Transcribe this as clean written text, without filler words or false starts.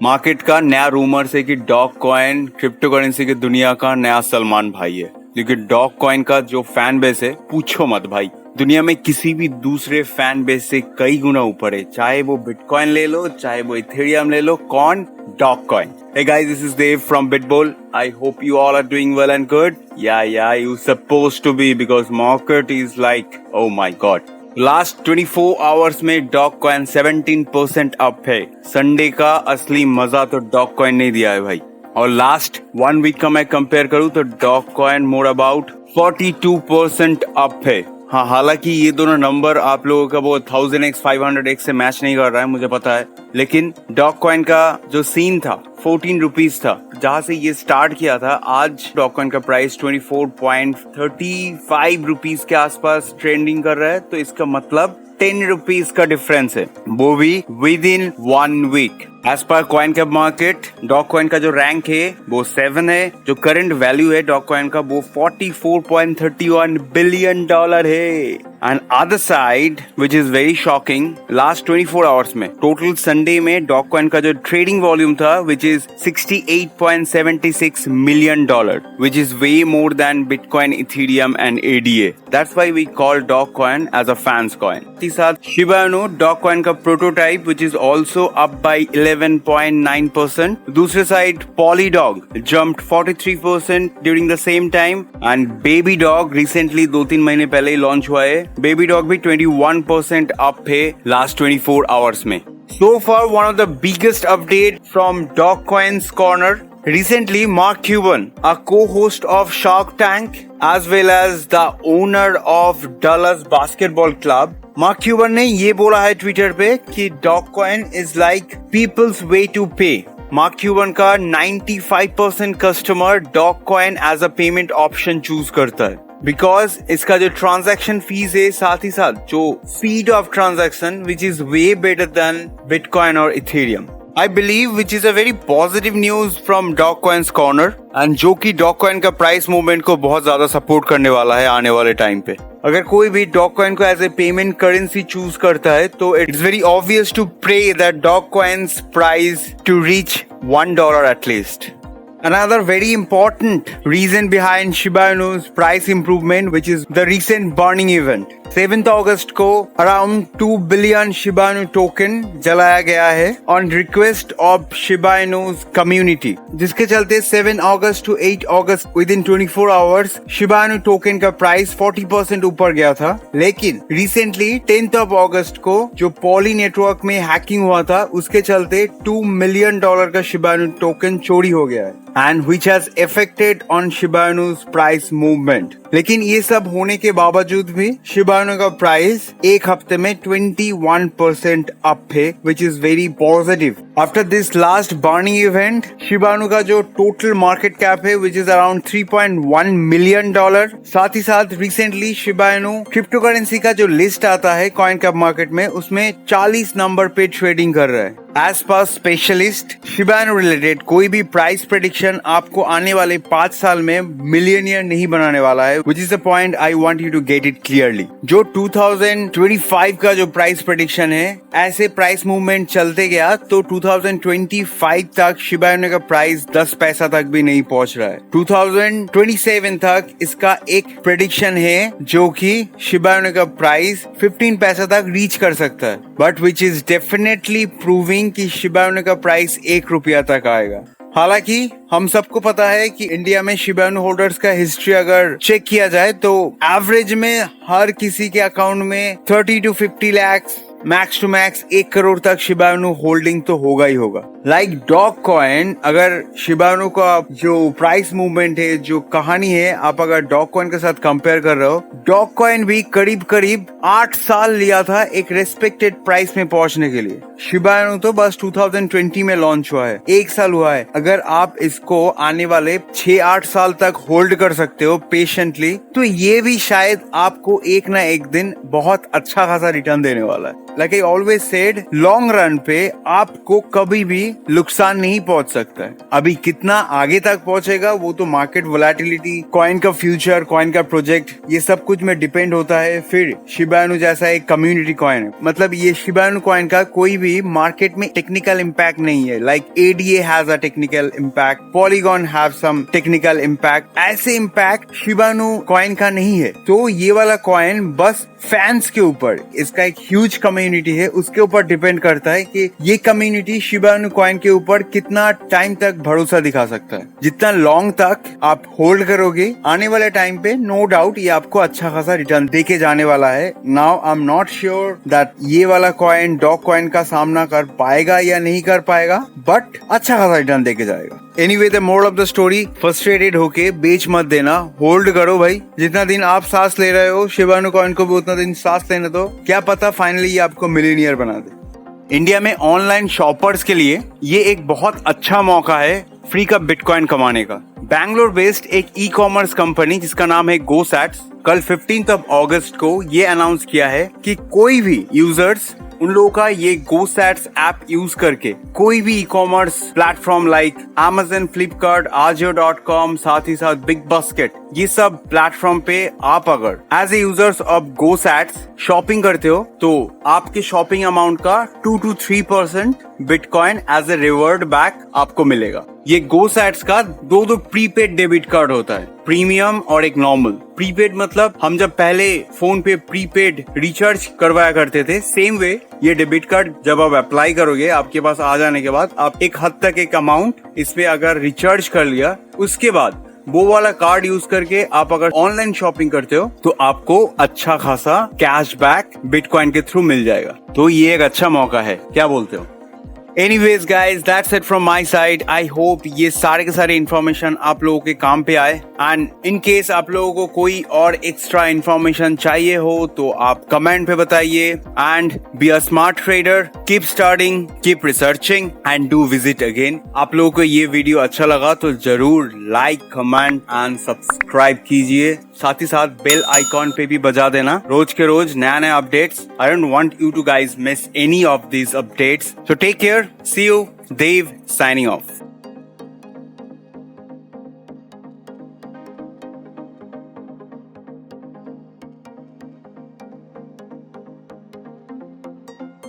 Market का नया rumour है कि डॉग कॉइन क्रिप्टो करेंसी की दुनिया का नया सलमान भाई है, क्योंकि डॉग कॉइन का जो फैन बेस है पूछो मत भाई, दुनिया में किसी भी दूसरे फैन बेस से कई गुना ऊपर है। चाहे वो बिटकॉइन ले लो, चाहे वो इथेरियम ले लो, कौन? Dog coin. Hey guys, this is Dave from BitBull. I hope you all are doing well and good. Yeah, you supposed to be because market is like, oh my god. Last 24 hours में dog coin 17% up है। Sunday का असली मजा तो dog coin ने दिया है भाई। और लास्ट 1 वीक का मैं कंपेयर करूं तो dog coin more about 42% up है। हाँ, हालांकि ये दोनों नंबर आप लोगों का वो 1000x 500x से मैच नहीं कर रहा है, मुझे पता है, लेकिन डॉग कॉइन का जो सीन था 14 रुपीज था जहां से ये स्टार्ट किया था। आज डॉग कॉइन का प्राइस 24.35 रुपीज के आसपास ट्रेंडिंग कर रहा है, तो इसका मतलब 10 रुपीज का डिफरेंस है, वो भी विद इन 1 वीक। एज पर कॉइन कैप मार्केट डॉग कॉइन का जो रैंक है वो 7 है। जो करंट वैल्यू है डॉग कॉइन का वो $44.31 बिलियन है। And other side which is very shocking, last 24 hours में टोटल संडे में डॉग कॉइन का जो ट्रेडिंग वॉल्यूम था which is $68.76 million, which is way more than Bitcoin, Ethereum and ADA। That's why we call Dogecoin as a fans coin. साथ Shiba Inu Dogecoin का prototype which is also up by 11.9%. दूसरे side Polydog jumped 43% during the same time and Baby Dog recently 2-3 महीने पहले ही launch हुआ है। Baby Dog भी 21% up है last 24 hours में। So far one of the biggest update from Dog Coins Corner. Recently, Mark Cuban, a co-host of Shark Tank, as well as the owner of Dallas Basketball Club, Mark Cuban ने ये बोला है Twitter पे कि Dogecoin is like people's way to pay. Mark Cuban का 95% customer Dogecoin as a payment option choose करता है, because इसका जो ट्रांजैक्शन फीस है, साथ ही साथ जो speed of transaction which is way better than bitcoin और Ethereum. I believe which is a very positive news from Dog Coins Corner, and जो कि डॉग कॉइन का प्राइस मूवमेंट को बहुत ज्यादा सपोर्ट करने वाला है आने वाले टाइम पे। अगर कोई भी डॉग कॉइन को as a payment currency choose करता है तो it's very obvious to pray that Dogecoin's price to reach $1 at least. Another very important reason behind Shiba Inu's price improvement, which is the recent burning event. 7th August को around 2 billion Shiba Inu token जलाया गया है on request of Shiba Inu's community, जिसके चलते 7 August to 8 August within 24 hours Shiba Inu token का price 40% ऊपर गया था। लेकिन recently 10th of August को जो पॉली नेटवर्क में हैकिंग हुआ था उसके चलते $2 मिलियन का Shiba Inu token चोरी हो गया है, and which has affected on Shiba Inu's price movement. लेकिन ये सब होने के बावजूद भी Shiba Inu का प्राइस एक हफ्ते में 21% अप है, which is very positive. After this last burning event, Shiba Inu का जो टोटल मार्केट कैप है which is around $3.1 मिलियन। साथ ही साथ recently Shiba Inu crypto currency का जो लिस्ट आता है कॉइन कैप मार्केट में उसमें 40 नंबर पे ट्रेडिंग कर रहा है। As per specialist Shiba Inu related कोई भी प्राइस प्रेडिक्शन आपको आने वाले 5 साल में मिलियनियर नहीं बनाने वाला है, which is the point I want you to get it clearly. जो 2025 का जो प्राइस प्रेडिक्शन है, ऐसे प्राइस मूवमेंट चलते गया तो 2025 तक Shiba Inu का प्राइस 10 पैसा तक भी नहीं पहुंच रहा है। 2027 तक इसका एक प्रेडिक्शन है जो कि Shiba Inu का प्राइस 15 पैसा तक रीच कर सकता है, but which is definitely proving कि Shiba Inu का प्राइस $1 तक आएगा। हालांकि हम सबको पता है कि इंडिया में Shiba Inu होल्डर्स का हिस्ट्री अगर चेक किया जाए तो एवरेज में हर किसी के अकाउंट में 30 to 50 lakh, max to max 1 crore तक Shiba Inu होल्डिंग तो होगा ही होगा। लाइक डॉग कॉइन, अगर Shiba Inu का जो प्राइस मूवमेंट है, जो कहानी है, आप अगर डॉग कॉइन के साथ कंपेयर कर रहे हो, डॉग कॉइन भी करीब 8 साल लिया था एक रेस्पेक्टेड प्राइस में पहुंचने के लिए। Shiba Inu तो बस 2020 में लॉन्च हुआ है, 1 साल हुआ है। अगर आप इसको आने वाले 6-8 साल तक होल्ड कर सकते हो पेशेंटली, तो ये भी शायद आपको एक ना एक दिन बहुत अच्छा खासा रिटर्न देने वाला है। Like I always said, long run पे आपको कभी भी नुकसान नहीं पहुंच सकता है। अभी कितना आगे तक पहुंचेगा वो तो मार्केट वोलेटिलिटी, कॉइन का फ्यूचर, कॉइन का प्रोजेक्ट, ये सब कुछ में डिपेंड होता है। फिर शिबा इनु जैसा एक कम्युनिटी कॉइन है, मतलब ये शिबा इनु कॉइन का कोई भी मार्केट में टेक्निकल इम्पैक्ट नहीं है। Like ADA has a technical impact, Polygon have some technical impact, ऐसे इम्पैक्ट शिबा इनु कॉइन का नहीं है। तो ये वाला कॉइन बस फैंस के ऊपर, इसका एक ह्यूज कम्युनिटी है, उसके ऊपर डिपेंड करता है कि ये कम्युनिटी शिबा इनु कॉइन के ऊपर कितना टाइम तक भरोसा दिखा सकता है। जितना लॉन्ग तक आप होल्ड करोगे, आने वाले टाइम पे नो डाउट ये आपको अच्छा खासा रिटर्न देके जाने वाला है। Now I am not sure that ये वाला कॉइन डॉग कॉइन का सामना कर पाएगा या नहीं कर पाएगा, बट अच्छा खासा रिटर्न देके जाएगा। Anyway, the moral of the story, frustrated होके बेच मत देना, होल्ड करो भाई। जितना दिन आप सांस ले रहे हो, शिबा इनु कॉइन को भी उतना दिन सांस लेने दो, क्या पता फाइनली ये आपको मिलियनियर बना दे। इंडिया में ऑनलाइन शॉपर्स के लिए ये एक बहुत अच्छा मौका है फ्री का बिटकॉइन कमाने का। बैंगलोर बेस्ड एक ई-कॉमर्स कंपनी जिसका नाम है GoSats, कल 15 अगस्त को ये अनाउंस किया है कि कोई भी यूजर्स उन लोगों का ये GoSats ऐप यूज करके कोई भी e-commerce platform like Amazon, Flipkart, Ajio.com, साथ ही साथ बिग बास्केट, ये सब प्लेटफॉर्म पे आप अगर as a users of GoSats shopping करते हो तो आपके शॉपिंग अमाउंट का 2 to 3% bitcoin as a reward back आपको मिलेगा। ये GoSats का दो प्रीपेड डेबिट कार्ड होता है, प्रीमियम और एक नॉर्मल। प्रीपेड मतलब हम जब पहले फोन पे प्रीपेड रिचार्ज करवाया करते थे, सेम वे ये डेबिट कार्ड जब आप अप्लाई करोगे, आपके पास आ जाने के बाद आप एक हद तक एक अमाउंट इस पे अगर रिचार्ज कर लिया, उसके बाद वो वाला कार्ड यूज करके आप अगर ऑनलाइन शॉपिंग करते हो तो आपको अच्छा खासा कैशबैक बिटकॉइन के थ्रू मिल जाएगा। तो ये एक अच्छा मौका है, क्या बोलते हो? Anyways guys, that's it from my side. I hope ये सारे के सारे इन्फॉर्मेशन आप लोगों के काम पे आए, एंड इन केस आप लोगों को कोई और एक्स्ट्रा इन्फॉर्मेशन चाहिए हो तो आप कमेंट पे बताइए। And be a smart trader, keep starting, keep researching and do visit again. आप लोगों को ये वीडियो अच्छा लगा तो जरूर लाइक, कमेंट एंड सब्सक्राइब कीजिए, साथ ही साथ बेल आइकॉन पे भी बजा देना। रोज के रोज नया नया updates. I don't want you to guys miss any of these updates, so take care, see you, Dave signing off.